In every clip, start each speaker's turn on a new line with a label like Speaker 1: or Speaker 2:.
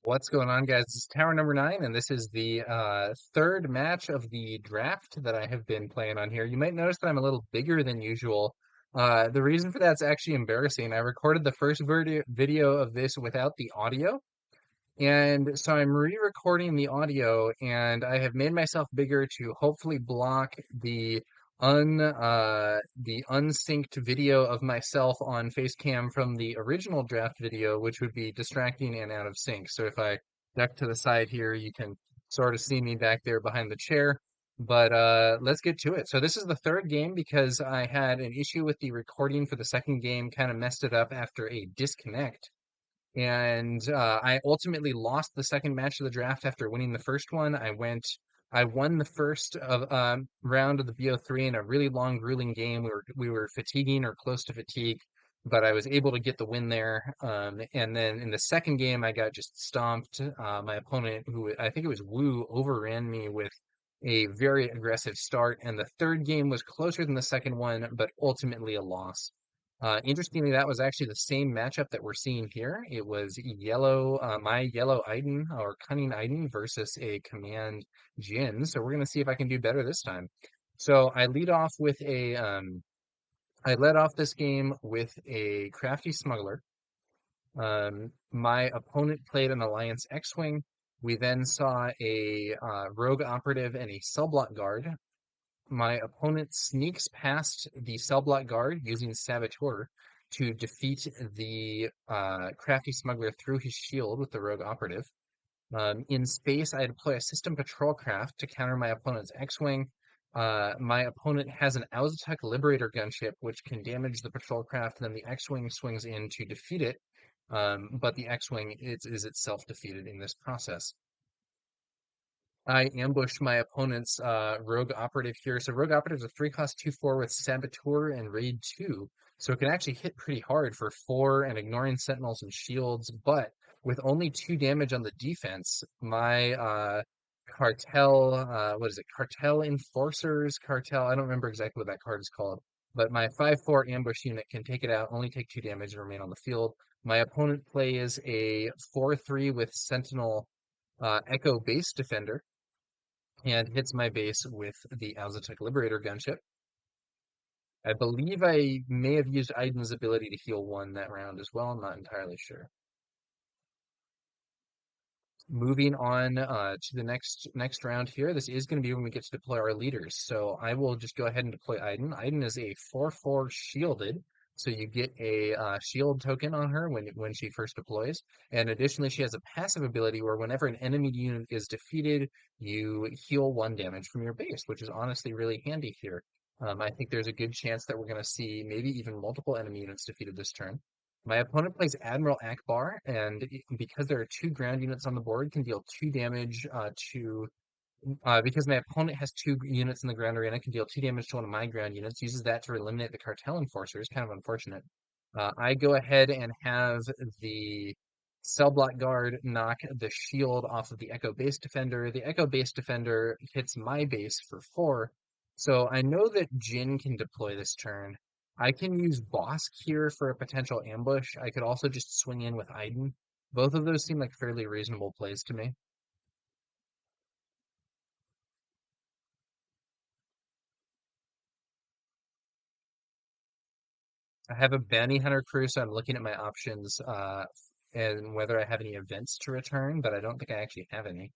Speaker 1: What's going on, guys? This is Tower number 9, and this is the third match of the draft that I have been playing on here. You might notice that I'm a little bigger than usual. The reason for that's actually embarrassing. I recorded the first video of this without the audio, and so I'm re-recording the audio, and I have made myself bigger to hopefully block the unsynced video of myself on Facecam from the original draft video, which would be distracting and out of sync. So if I duck to the side here, you can sort of see me back there behind the chair. But let's get to it. So this is the third game because I had an issue with the recording for the second game, kind of messed it up after a disconnect. And I ultimately lost the second match of the draft after winning the first one. I won the first of round of the BO3 in a really long, grueling game. We were fatiguing or close to fatigue, but I was able to get the win there. And then in the second game, I got just stomped. My opponent, who I think it was Wu, overran me with a very aggressive start. And the third game was closer than the second one, but ultimately a loss. Interestingly, that was actually the same matchup that we're seeing here. It was my yellow Iden or Cunning Iden versus a command Jin. So we're gonna see if I can do better this time. So I led off this game with a crafty smuggler. My opponent played an Alliance X-Wing. We then saw a rogue operative and a cell block guard. My opponent sneaks past the cell block guard using Saboteur to defeat the crafty smuggler through his shield with the rogue operative. In space, I deploy a system patrol craft to counter my opponent's X-Wing. My opponent has an Auzitek Liberator gunship, which can damage the patrol craft, and then the X-Wing swings in to defeat it. But the X-Wing is itself defeated in this process. I ambushed my opponent's rogue operative here. So rogue operative is a 3-cost 2/4 with Saboteur and Raid 2. So it can actually hit pretty hard for 4 and ignoring sentinels and shields, but with only 2 damage on the defense, my cartel, what is it? Cartel Enforcers, Cartel, I don't remember exactly what that card is called, but my 5/4 ambush unit can take it out, only take 2 damage and remain on the field. My opponent plays a 4/3 with Sentinel Echo Base Defender and hits my base with the Auzitek Liberator gunship. I believe I may have used Iden's ability to heal 1 that round as well. I'm not entirely sure. Moving on to the next round here. This is going to be when we get to deploy our leaders. So I will just go ahead and deploy Iden. Iden is a 4/4 shielded. So you get a shield token on her when she first deploys. And additionally, she has a passive ability where whenever an enemy unit is defeated, you heal 1 damage from your base, which is honestly really handy here. I think there's a good chance that we're going to see maybe even multiple enemy units defeated this turn. My opponent plays Admiral Akbar, and because there are 2 ground units on the board, can deal 2 damage because my opponent has 2 units in the ground arena, can deal 2 damage to one of my ground units, uses that to eliminate the Cartel Enforcers, kind of unfortunate. I go ahead and have the Cell Block Guard knock the shield off of the Echo Base Defender. The Echo Base Defender hits my base for 4, so I know that Jin can deploy this turn. I can use Bosk here for a potential ambush. I could also just swing in with Iden. Both of those seem like fairly reasonable plays to me. I have a bounty hunter crew, so I'm looking at my options and whether I have any events to return, but I don't think I actually have any.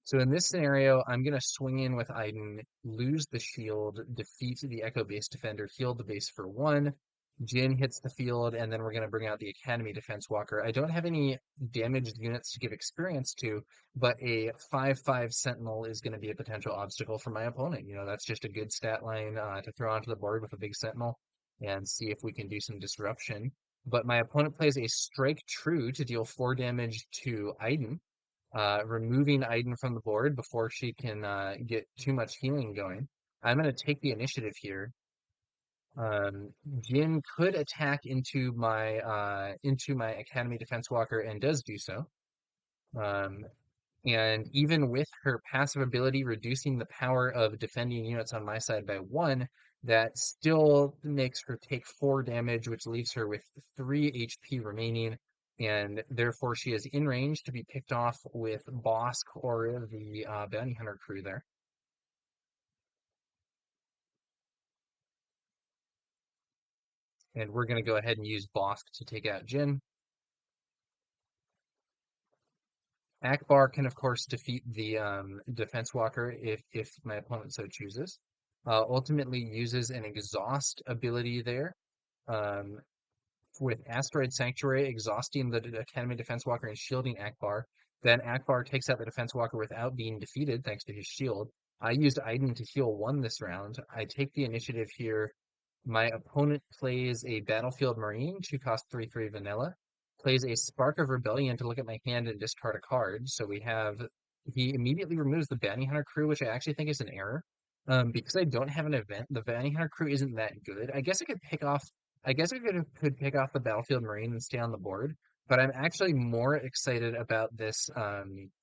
Speaker 1: So in this scenario, I'm going to swing in with Iden, lose the shield, defeat the Echo Base Defender, heal the base for 1. Jin hits the field, and then we're going to bring out the Academy Defense Walker. I don't have any damaged units to give experience to, but a 5/5 Sentinel is going to be a potential obstacle for my opponent. You know, that's just a good stat line to throw onto the board with a big Sentinel and see if we can do some disruption. But my opponent plays a Strike True to deal 4 damage to Iden, removing Iden from the board before she can get too much healing going. I'm going to take the initiative here. Jin could attack into my Academy Defense Walker and does do so. Um, and even with her passive ability reducing the power of defending units on my side by 1, that still makes her take 4 damage, which leaves her with 3 HP remaining. and therefore she is in range to be picked off with Bosk or the Bounty Hunter crew there. And we're going to go ahead and use Bosk to take out Jin. Akbar can, of course, defeat the Defense Walker if my opponent so chooses. Ultimately uses an exhaust ability there. Um, with Asteroid Sanctuary exhausting the Academy Defense Walker and shielding Akbar. Then Akbar takes out the Defense Walker without being defeated thanks to his shield. I used Iden to heal 1 this round. I take the initiative here. My opponent plays a Battlefield Marine, 2 cost 3/3 vanilla. Plays a Spark of Rebellion to look at my hand and discard a card. So we have, he immediately removes the Bounty Hunter crew, which I actually think is an error. Because I don't have an event, the Bounty Hunter crew isn't that good. I guess could pick off the Battlefield Marine and stay on the board, but I'm actually more excited about this,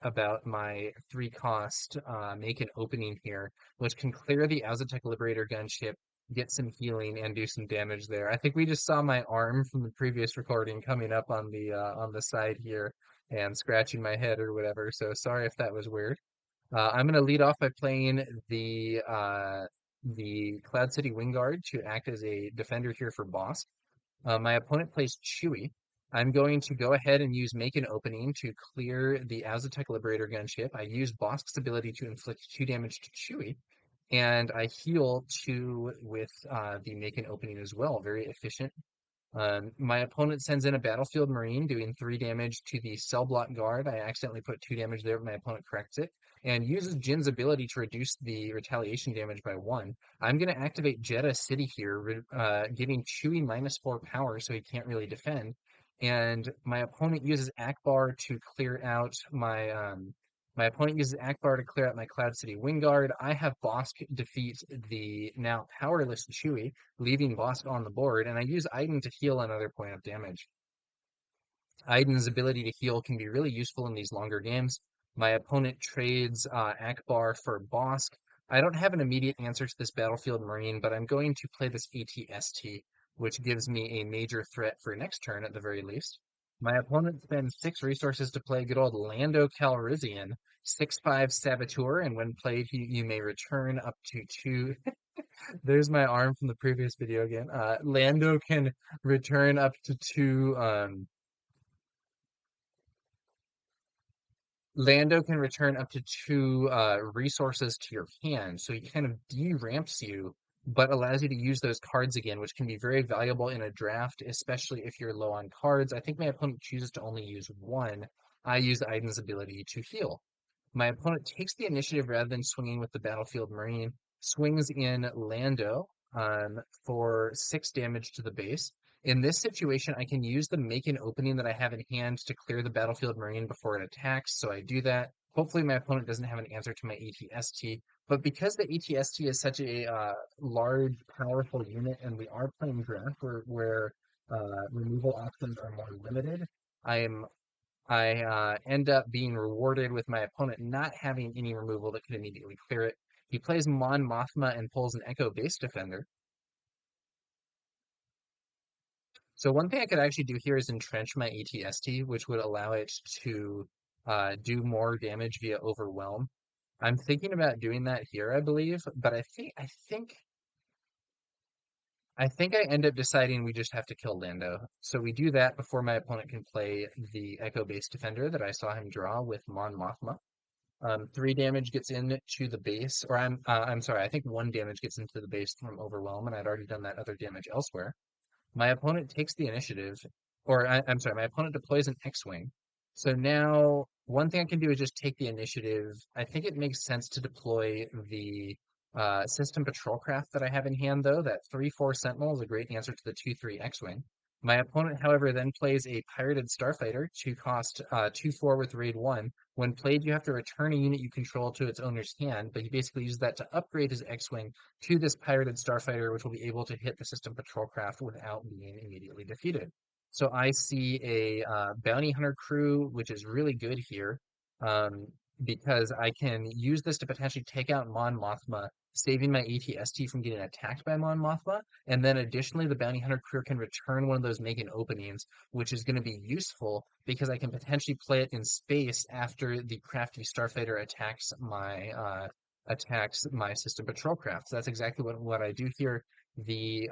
Speaker 1: about my 3 cost make an opening here, which can clear the Aztec Liberator gunship, get some healing, and do some damage there. I think we just saw my arm from the previous recording coming up on the side here and scratching my head or whatever. So sorry if that was weird. I'm going to lead off by playing the Cloud City Wingguard to act as a defender here for Boss. My opponent plays Chewy. I'm going to go ahead and use Make an Opening to clear the Aztec Liberator gunship. I use Bosk's ability to inflict 2 damage to Chewy, and I heal 2 with the Make an Opening as well. Very efficient. My opponent sends in a Battlefield Marine doing 3 damage to the Cell Block Guard. I accidentally put 2 damage there, but my opponent corrects it. And uses Jin's ability to reduce the retaliation damage by 1. I'm going to activate Jeddah City here, giving Chewy -4 power so he can't really defend. And my opponent uses Akbar to clear out my opponent uses Akbar to clear out my Cloud City Wingguard. I have Bosk defeat the now powerless Chewy, leaving Bosk on the board, and I use Iden to heal another point of damage. Iden's ability to heal can be really useful in these longer games. My opponent trades Akbar for Bosk. I don't have an immediate answer to this Battlefield Marine, but I'm going to play this ATST, which gives me a major threat for next turn at the very least. My opponent spends 6 resources to play good old Lando Calrissian, 6/5 Saboteur, and when played, you may return up to 2. There's my arm from the previous video again. Lando can return up to 2. Lando can return up to 2 resources to your hand, so he kind of de-ramps you, but allows you to use those cards again, which can be very valuable in a draft, especially if you're low on cards. I think my opponent chooses to only use 1. I use Iden's ability to heal. My opponent takes the initiative rather than swinging with the Battlefield Marine, swings in Lando for 6 damage to the base. In this situation, I can use the Make an Opening that I have in hand to clear the Battlefield Marine before it attacks, so I do that. Hopefully my opponent doesn't have an answer to my ATST, but because the ATST is such a large, powerful unit, and we are playing draft where removal options are more limited, I'm I end up being rewarded with my opponent not having any removal that could immediately clear it. He plays Mon Mothma and pulls an Echo Base Defender. So one thing I could actually do here is entrench my ATST, which would allow it to do more damage via Overwhelm. I'm thinking about doing that here, I believe, but I think I end up deciding we just have to kill Lando. So we do that before my opponent can play the Echo Base Defender that I saw him draw with Mon Mothma. 3 damage gets into the base, or I'm sorry, I think 1 damage gets into the base from Overwhelm, and I'd already done that other damage elsewhere. My opponent takes the initiative, or I'm sorry, my opponent deploys an X-Wing. So now, one thing I can do is just take the initiative. I think it makes sense to deploy the System Patrol Craft that I have in hand, though. That 3/4 Sentinel is a great answer to the 2/3 X-Wing. My opponent, however, then plays a Pirated Starfighter, 2 cost 2/4 with Raid 1. When played, you have to return a unit you control to its owner's hand, but he basically uses that to upgrade his X-Wing to this Pirated Starfighter, which will be able to hit the System Patrol Craft without being immediately defeated. So I see a Bounty Hunter crew, which is really good here, because I can use this to potentially take out Mon Mothma, saving my ATST from getting attacked by Mon Mothma. And then additionally, the Bounty Hunter crew can return one of those Making openings, which is going to be useful because I can potentially play it in space after the Crafty Starfighter attacks my System Patrol Craft. So that's exactly what I do here. The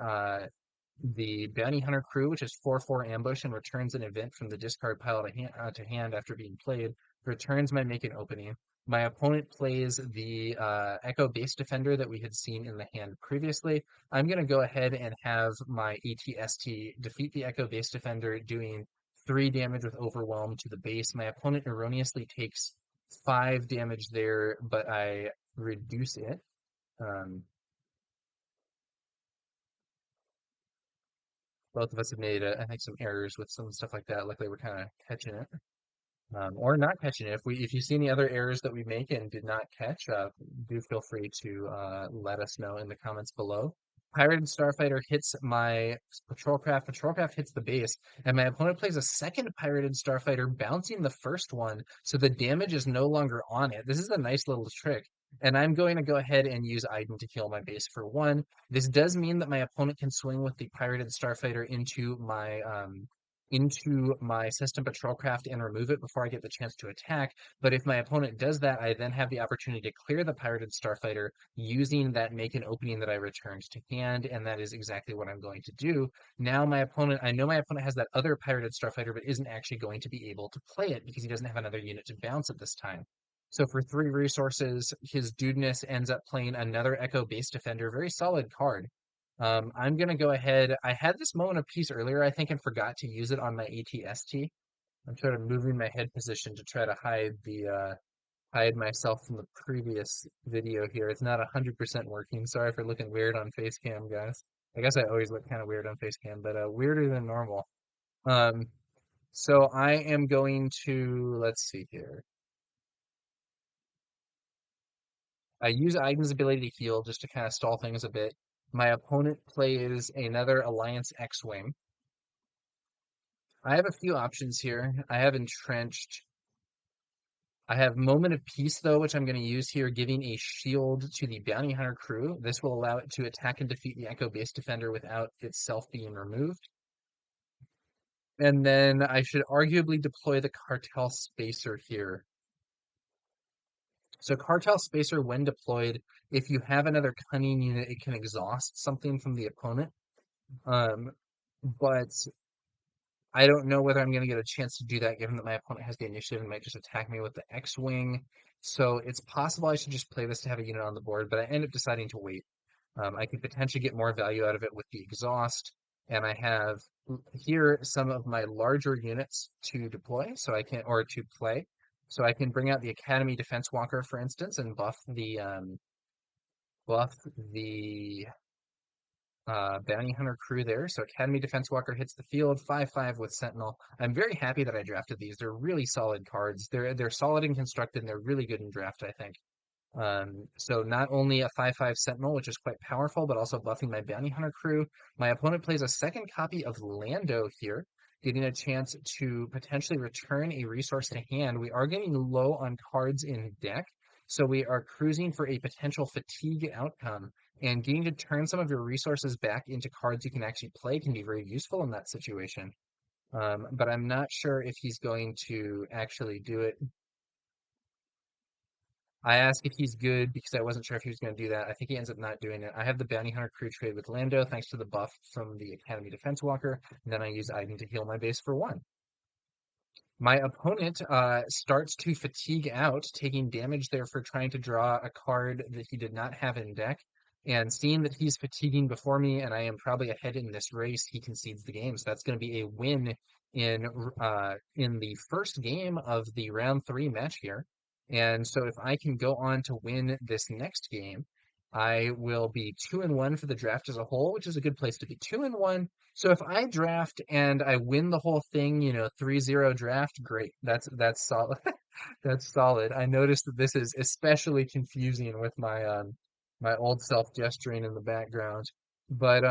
Speaker 1: Bounty Hunter crew, which is 4/4 ambush and returns an event from the discard pile to hand after being played, returns my Make an opening. My opponent plays the Echo Base Defender that we had seen in the hand previously. I'm going to go ahead and have my ATST defeat the Echo Base Defender, doing 3 damage with Overwhelm to the base. My opponent erroneously takes 5 damage there, but I reduce it. Both of us have made, I think, some errors with some stuff like that. Luckily, we're kind of catching it, or not catching it. If you see any other errors that we make and did not catch, do feel free to let us know in the comments below. Pirated Starfighter hits my patrol craft. Patrol craft hits the base, and my opponent plays a second Pirated Starfighter, bouncing the first one, so the damage is no longer on it. This is a nice little trick. And I'm going to go ahead and use Iden to heal my base for 1. This does mean that my opponent can swing with the Pirated Starfighter into my System Patrol Craft and remove it before I get the chance to attack. But if my opponent does that, I then have the opportunity to clear the Pirated Starfighter using that Make an opening that I returned to hand, and that is exactly what I'm going to do. Now I know my opponent has that other Pirated Starfighter, but isn't actually going to be able to play it because he doesn't have another unit to bounce at this time. So for 3 resources, HisDudeness ends up playing another Echo Base Defender, very solid card. I'm gonna go ahead. I had this moment of peace earlier, I think, and forgot to use it on my ATST. I'm sort of moving my head position to try to hide myself from the previous video here. It's not 100% working. Sorry for looking weird on Facecam, guys. I guess I always look kind of weird on Facecam, but weirder than normal. Um, so I am going to, let's see here. I use Aiden's ability to heal just to kind of stall things a bit. My opponent plays another Alliance X-Wing. I have a few options here. I have Entrenched. I have Moment of Peace, though, which I'm going to use here, giving a shield to the Bounty Hunter crew. This will allow it to attack and defeat the Echo Base Defender without itself being removed. And then I should arguably deploy the Cartel Spacer here. So Cartel Spacer, when deployed, if you have another Cunning unit, it can exhaust something from the opponent. But I don't know whether I'm going to get a chance to do that, given that my opponent has the initiative and might just attack me with the X-Wing. So it's possible I should just play this to have a unit on the board, but I end up deciding to wait. I could potentially get more value out of it with the exhaust, and I have here some of my larger units to deploy, or to play. So I can bring out the Academy Defense Walker, for instance, and buff the Bounty Hunter crew there. So Academy Defense Walker hits the field, 5/5 with Sentinel. I'm very happy that I drafted these. They're really solid cards. They're solid and constructed, and they're really good in draft, I think. So not only a 5/5 Sentinel, which is quite powerful, but also buffing my Bounty Hunter crew. My opponent plays a second copy of Lando here, getting a chance to potentially return a resource to hand. We are getting low on cards in deck, so we are cruising for a potential fatigue outcome. And getting to turn some of your resources back into cards you can actually play can be very useful in that situation. But I'm not sure if he's going to actually do it. I asked if he's good because I wasn't sure if he was going to do that. I think he ends up not doing it. I have the Bounty Hunter crew trade with Lando thanks to the buff from the Academy Defense Walker. And then I use Iden to heal my base for 1. My opponent starts to fatigue out, taking damage there for trying to draw a card that he did not have in deck. And seeing that he's fatiguing before me and I am probably ahead in this race, he concedes the game. So that's going to be a win in the first game of the round 3 match here. And so if I can go on to win this next game, I will be 2-1 for the draft as a whole, which is a good place to be. 2-1. So if I draft and I win the whole thing, 3-0 draft, great. That's solid. That's solid. I noticed that this is especially confusing with my old self gesturing in the background. But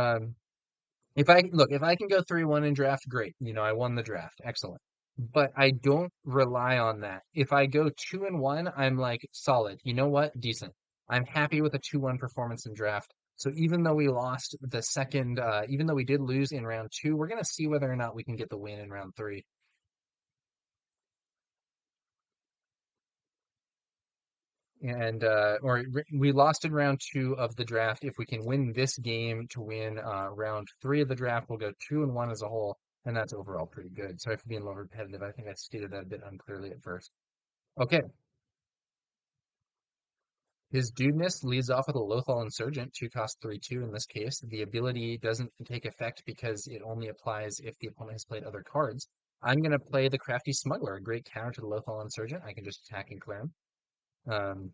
Speaker 1: if I can go 3-1 in draft, great. I won the draft. Excellent. But I don't rely on that. If I go 2-1, I'm like solid. You know what? Decent. I'm happy with a 2-1 performance in draft. So even though we lost the second, even though we did lose in round 2, we're going to see whether or not we can get the win in round 3. And we lost in round 2 of the draft. If we can win this game to win round 3 of the draft, we'll go 2-1 as a whole, and that's overall pretty good. Sorry for being a little repetitive. I think I stated that a bit unclearly at first. Okay, HisDudeness leads off with a Lothal Insurgent, 2 cost 3/2 in this case. The ability doesn't take effect because it only applies if the opponent has played other cards. I'm going to play the Crafty Smuggler, a great counter to the Lothal Insurgent. I can just attack and clear him. Um,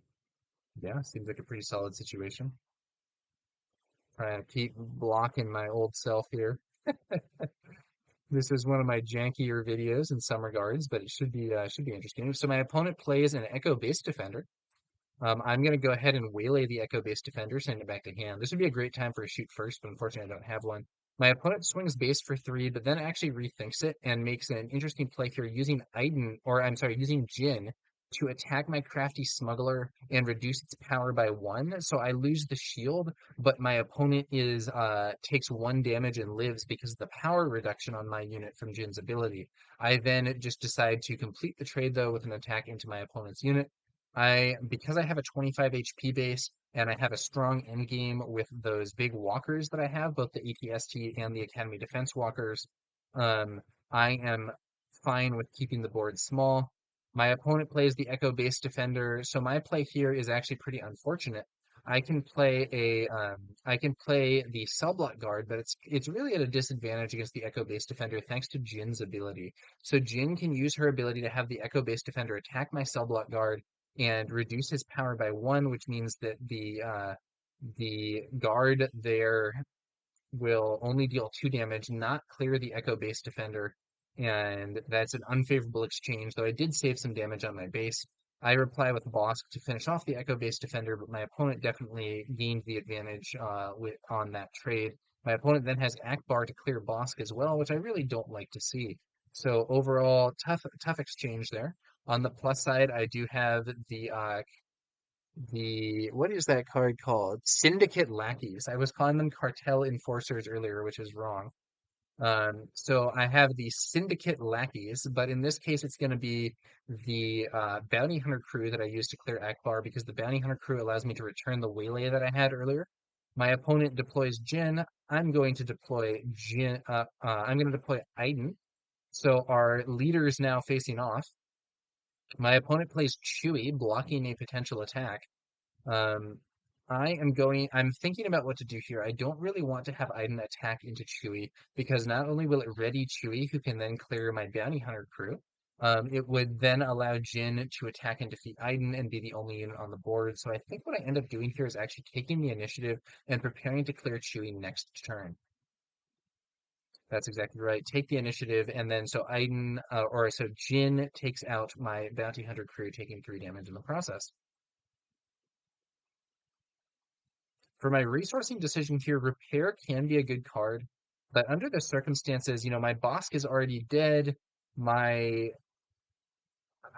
Speaker 1: yeah, seems like a pretty solid situation. Trying to keep blocking my old self here. This is one of my jankier videos in some regards, but it should be interesting. So my opponent plays an Echo Base Defender. I'm going to go ahead and waylay the Echo-based defender, send it back to hand. This would be a great time for a shoot first, but unfortunately I don't have one. My opponent swings base for 3, but then actually rethinks it and makes an interesting play here using Iden, or I'm sorry, using Jin to attack my crafty smuggler and reduce its power by 1. So I lose the shield, but my opponent is takes 1 damage and lives because of the power reduction on my unit from Jin's ability. I then just decide to complete the trade though with an attack into my opponent's unit. Because I have a 25 HP base and I have a strong end game with those big walkers that I have, both the ATST and the Academy Defense walkers, um, I am fine with keeping the board small. My opponent plays the Echo Base Defender, so my play here is actually pretty unfortunate. I can play the Cell Block Guard, but it's really at a disadvantage against the Echo Base Defender thanks to Jin's ability. So Jin can use her ability to have the Echo Base Defender attack my Cell Block Guard and reduce his power by 1, which means that the guard there will only deal 2 damage, not clear the Echo Base Defender, and that's an unfavorable exchange, though I did save some damage on my base. I reply with Bosk to finish off the Echo Base Defender, but my opponent definitely gained the advantage on that trade. My opponent then has Akbar to clear Bosk as well, which I really don't like to see. So overall, tough exchange there. On the plus side, I do have the what is that card called? Syndicate Lackeys. I was calling them Cartel Enforcers earlier, which is wrong. So I have the Syndicate Lackeys, but in this case, it's going to be the Bounty Hunter crew that I use to clear Akbar because the Bounty Hunter crew allows me to return the waylay that I had earlier. My opponent deploys Jin. I'm going to deploy Jin. I'm going to deploy Iden. So our leader is now facing off. My opponent plays Chewy, blocking a potential attack. Um, I'm thinking about what to do here. I don't really want to have Iden attack into Chewy because not only will it ready Chewy, who can then clear my Bounty Hunter crew, it would then allow Jin to attack and defeat Iden and be the only unit on the board. So I think what I end up doing here is actually taking the initiative and preparing to clear Chewy next turn. That's exactly right. Take the initiative, and then so Jin takes out my Bounty Hunter crew, taking 3 damage in the process. For my resourcing decision here, Repair can be a good card, but under the circumstances, my Bosk is already dead. My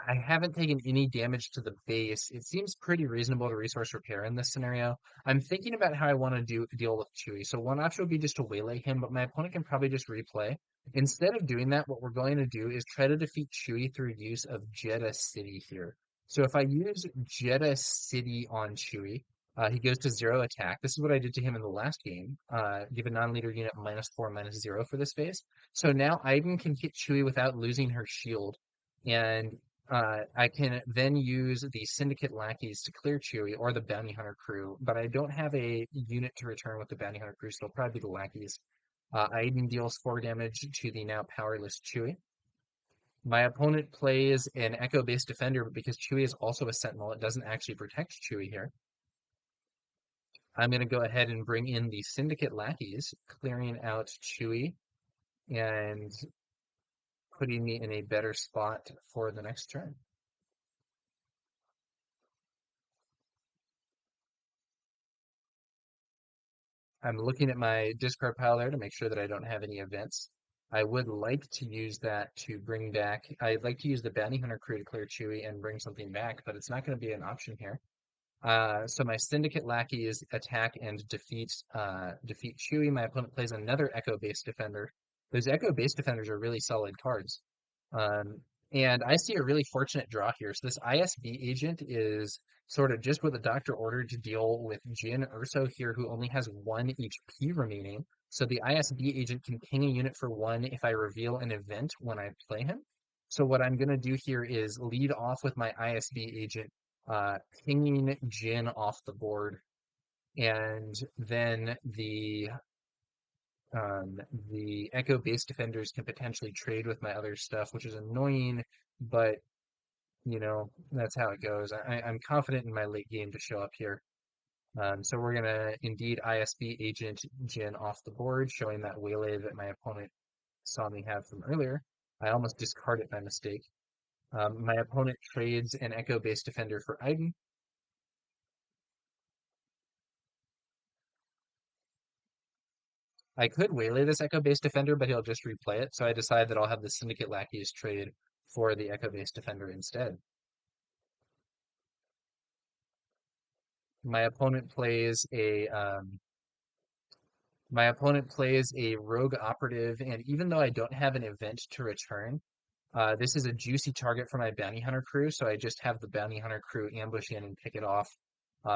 Speaker 1: I haven't taken any damage to the base. It seems pretty reasonable to resource repair in this scenario. I'm thinking about how I want to deal with Chewy. So one option would be just to waylay him, but my opponent can probably just replay. Instead of doing that, what we're going to do is try to defeat Chewy through use of Jeddah City here. So if I use Jeddah City on Chewy, he goes to 0 attack. This is what I did to him in the last game. Give a non-leader unit -4, -0 for this phase. So now Iden can hit Chewy without losing her shield. And I can then use the Syndicate Lackeys to clear Chewy or the Bounty Hunter crew, but I don't have a unit to return with the Bounty Hunter crew, so it'll probably be the Lackeys. Aiden deals 4 damage to the now powerless Chewy. My opponent plays an Echo-based defender, but because Chewy is also a Sentinel, it doesn't actually protect Chewy here. I'm going to go ahead and bring in the Syndicate Lackeys, clearing out Chewy and putting me in a better spot for the next turn. I'm looking at my discard pile there to make sure that I don't have any events. I would like to use that to bring back, I'd like to use the Bounty Hunter crew to clear Chewy and bring something back, but it's not going to be an option here. So my Syndicate lackeys attack and defeat Chewie. My opponent plays another Echo-based defender. Those Echo-based defenders are really solid cards. Um, and I see a really fortunate draw here. So this ISB agent is sort of just with a doctor ordered to deal with Jin Urso here, who only has 1 HP remaining. So the ISB agent can ping a unit for 1 if I reveal an event when I play him. So what I'm going to do here is lead off with my ISB agent, uh, pinging Jin off the board, and then um, the Echo-based defenders can potentially trade with my other stuff, which is annoying, but that's how it goes. I'm confident in my late game to show up here. So we're gonna indeed ISB agent Jin off the board, showing that waylay that my opponent saw me have from earlier. I almost discard it by mistake. My opponent trades an Echo-based defender for Iden. I could waylay this Echo-based defender, but he'll just replay it, so I decide that I'll have the Syndicate lackeys trade for the Echo-based defender instead. My opponent plays a rogue operative, and even though I don't have an event to return, this is a juicy target for my bounty hunter crew, so I just have the bounty hunter crew ambush in and pick it off,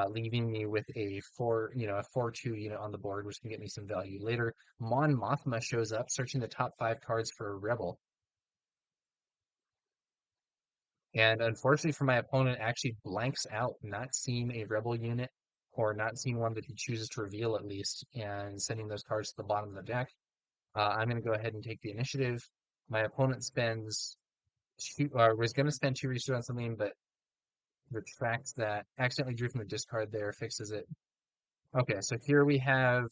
Speaker 1: leaving me with a 4/2 unit on the board, which can get me some value later. Mon Mothma shows up, searching the top 5 cards for a rebel. And unfortunately for my opponent, actually blanks out, not seeing a rebel unit or not seeing one that he chooses to reveal at least, and sending those cards to the bottom of the deck. I'm going to go ahead and take the initiative. My opponent was going to spend 2 resources on something, but retracts that. Accidentally drew from the discard there, fixes it. Okay, so here we have.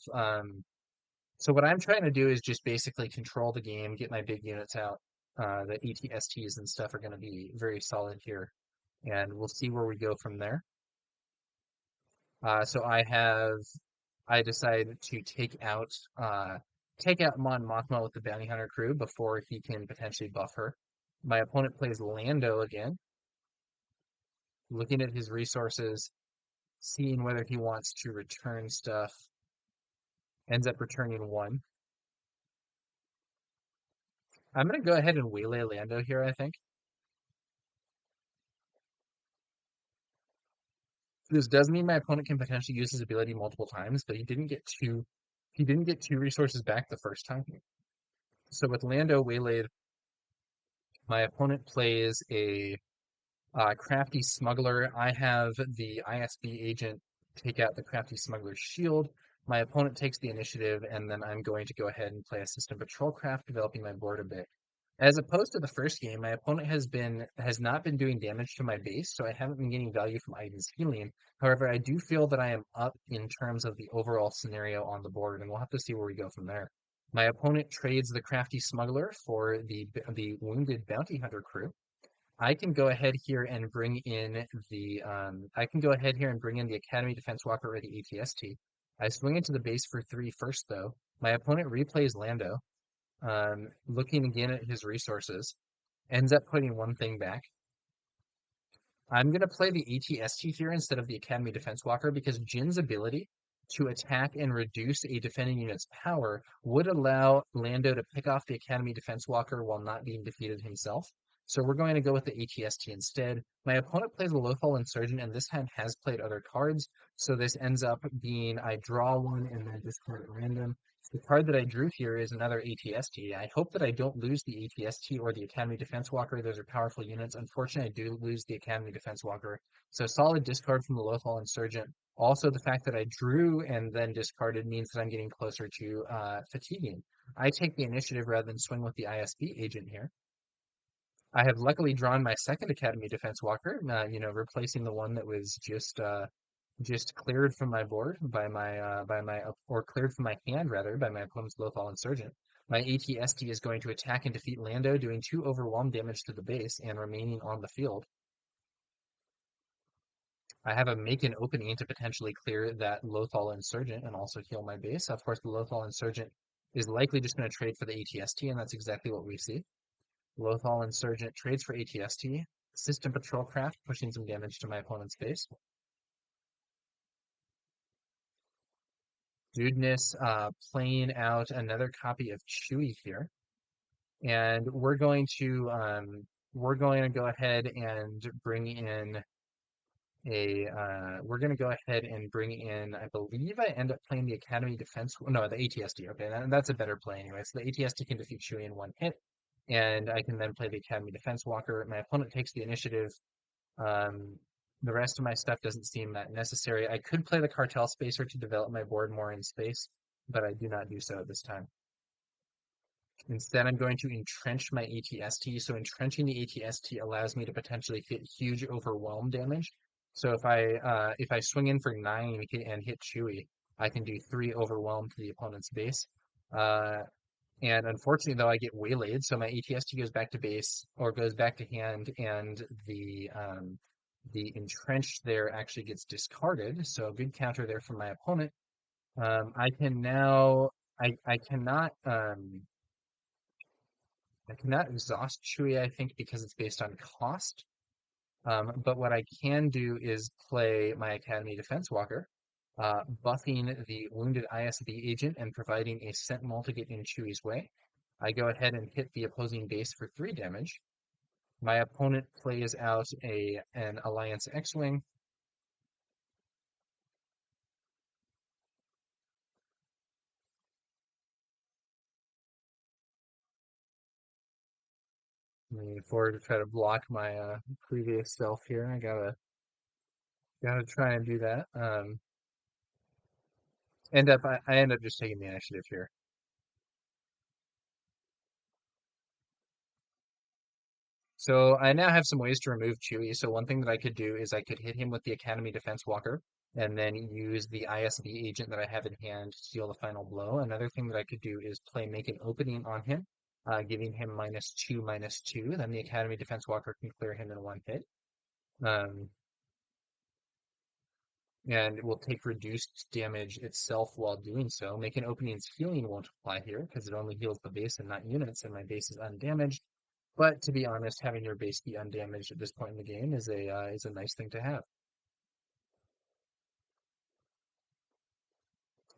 Speaker 1: So what I'm trying to do is just basically control the game, get my big units out. The ETSTs and stuff are going to be very solid here, and we'll see where we go from there. So I decided to take out Mon Mothma with the Bounty Hunter crew before he can potentially buff her. My opponent plays Lando again, looking at his resources, seeing whether he wants to return stuff. Ends up returning 1. I'm going to go ahead and waylay Lando here, I think. This does mean my opponent can potentially use his ability multiple times, but he didn't get 2 resources back the first time. So with Lando waylaid, my opponent plays a Crafty Smuggler. I have the ISB agent take out the Crafty Smuggler's shield. My opponent takes the initiative, and then I'm going to go ahead and play a System Patrol Craft, developing my board a bit. As opposed to the first game, my opponent has not been doing damage to my base, so I haven't been getting value from Iden's healing. However, I do feel that I am up in terms of the overall scenario on the board, and we'll have to see where we go from there. My opponent trades the Crafty Smuggler for the Wounded Bounty Hunter crew. I can go ahead here and bring in the Academy Defense Walker or the ATST. I swing into the base for 3 first, though. My opponent replays Lando, looking again at his resources, ends up putting 1 thing back. I'm going to play the ATST here instead of the Academy Defense Walker because Jin's ability to attack and reduce a defending unit's power would allow Lando to pick off the Academy Defense Walker while not being defeated himself. So we're going to go with the ATST instead. My opponent plays a Lothal Insurgent and this time has played other cards. So this ends up being I draw 1 and then discard at random. The card that I drew here is another ATST. I hope that I don't lose the ATST or the Academy Defense Walker. Those are powerful units. Unfortunately, I do lose the Academy Defense Walker. So solid discard from the Lothal Insurgent. Also, the fact that I drew and then discarded means that I'm getting closer to fatiguing. I take the initiative rather than swing with the ISB agent here. I have luckily drawn my second Academy Defense Walker, replacing the one that was just cleared from my board or cleared from my hand rather by my opponent's Lothal Insurgent. My ATST is going to attack and defeat Lando, doing 2 overwhelm damage to the base and remaining on the field. I have a make an opening to potentially clear that Lothal Insurgent and also heal my base. Of course, the Lothal Insurgent is likely just going to trade for the ATST, and that's exactly what we see. Lothal Insurgent trades for ATST. System Patrol Craft, pushing some damage to my opponent's base. HisDudeness playing out another copy of Chewy here, and we're going to go ahead and bring in we're going to go ahead and bring in, I believe I end up playing the Academy Defense, no, the ATSD. Okay, that's a better play anyway. So the ATSD can defeat Chewy in one hit, and I can then play the Academy Defense Walker. My opponent takes the initiative. Um, the rest of my stuff doesn't seem that necessary. I could play the Cartel Spacer to develop my board more in space, but I do not do so at this time. Instead, I'm going to entrench my ATST. So entrenching the ATST allows me to potentially hit huge overwhelm damage. So if I swing in for 9 and hit Chewy, I can do 3 overwhelm to the opponent's base. Uh, and unfortunately, though, I get waylaid, so my ATST goes back to base or goes back to hand, and the entrenched there actually gets discarded. So a good counter there from my opponent. I can now I cannot I cannot exhaust Chewy, I think, because it's based on cost. But what I can do is play my Academy Defense Walker, buffing the wounded ISB agent and providing a Sentinel to get in Chewy's way. I go ahead and hit the opposing base for 3 damage. My opponent plays out an Alliance X-Wing. Moving forward to try to block my previous self here. I gotta try and do that. I end up just taking the initiative here. So I now have some ways to remove Chewy. So one thing that I could do is I could hit him with the Academy Defense Walker and then use the ISB agent that I have in hand to deal the final blow. Another thing that I could do is make an opening on him, giving him -2/-2. Then the Academy Defense Walker can clear him in one hit. Um, and it will take reduced damage itself while doing so. Make an opening's healing won't apply here because it only heals the base and not units, and my base is undamaged. But to be honest, having your base be undamaged at this point in the game is a nice thing to have.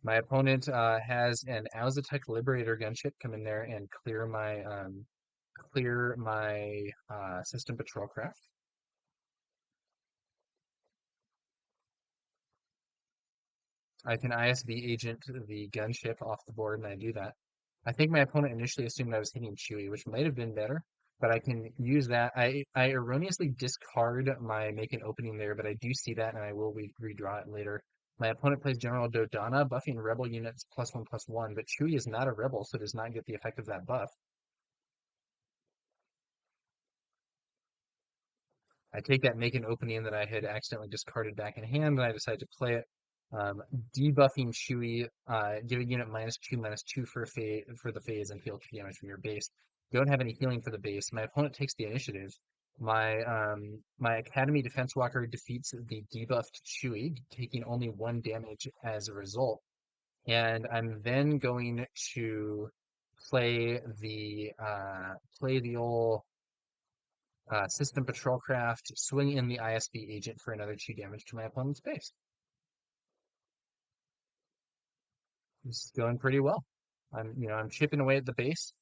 Speaker 1: My opponent has an Auxotech Liberator gunship come in there and clear my system patrol craft. I can ISB agent the gunship off the board, and I do that. I think my opponent initially assumed I was hitting Chewy, which might have been better, but I can use that. I erroneously discard my make an opening there, but I do see that, and I will redraw it later. My opponent plays General Dodonna, buffing rebel units +1/+1, but Chewy is not a rebel, so does not get the effect of that buff. I take that make an opening that I had accidentally discarded back in hand, and I decide to play it. Um, Debuffing Chewy, give a unit -2/-2 for the phase and heal 2 damage from your base. Don't have any healing for the base. My opponent takes the initiative. My Academy Defense Walker defeats the debuffed Chewy, taking only 1 damage as a result. And I'm then going to play the old System Patrol Craft, swing in the ISB agent for another 2 damage to my opponent's base. This is going pretty well. I'm chipping away at the base,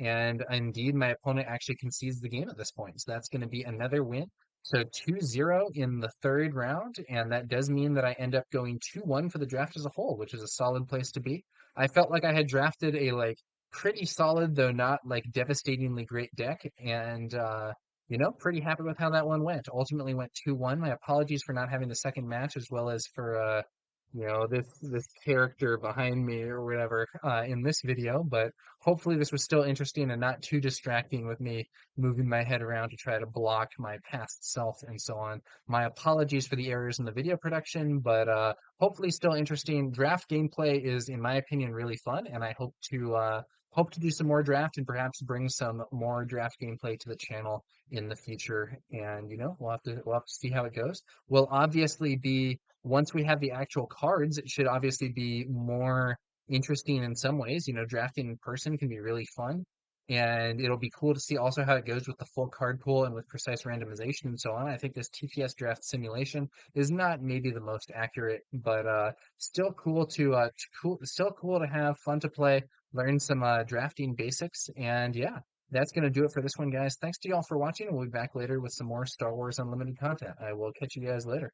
Speaker 1: and indeed, my opponent actually concedes the game at this point. So that's going to be another win. So 2-0 in the 3rd round, and that does mean that I end up going 2-1 for the draft as a whole, which is a solid place to be. I felt like I had drafted a pretty solid, though not devastatingly great deck, and pretty happy with how that one went. Ultimately went 2-1. My apologies for not having the second match, as well as for this character behind me or whatever in this video, but hopefully this was still interesting and not too distracting with me moving my head around to try to block my past self and so on. My apologies for the errors in the video production, but hopefully still interesting. Draft gameplay is, in my opinion, really fun, and I hope to do some more draft and perhaps bring some more draft gameplay to the channel in the future. And we'll have to see how it goes. We'll obviously be once we have the actual cards, it should obviously be more interesting in some ways. Drafting in person can be really fun. And it'll be cool to see also how it goes with the full card pool and with precise randomization and so on. I think this TTS draft simulation is not maybe the most accurate, but still cool to still cool to have, fun to play, learn some drafting basics, and yeah, that's gonna do it for this one, guys. Thanks to y'all for watching, and we'll be back later with some more Star Wars Unlimited content. I will catch you guys later.